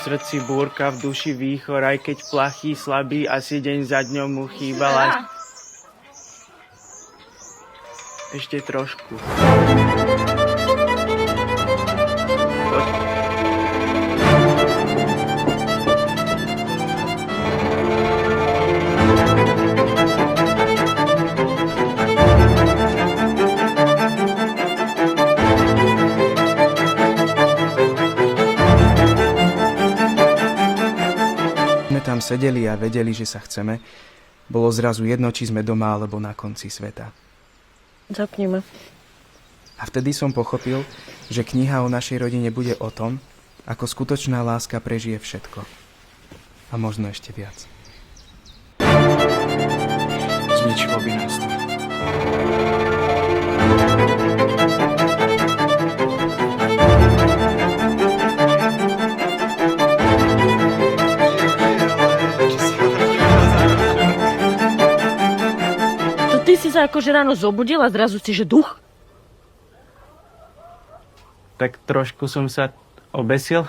srdci búrka, v duši výchor, aj keď plachý, slabý, asi deň za dňom mu chýbala. Ešte trošku. Tam sedeli a vedeli, že sa chceme. Bolo zrazu jedno, či sme doma alebo na konci sveta. Zapnime. A vtedy som pochopil, že kniha o našej rodine bude o tom, ako skutočná láska prežije všetko. A možno ešte viac. Zničilo by nás to. Ty si sa akože ráno zobudil a zrazu si, že duch? Tak trošku som sa obesil.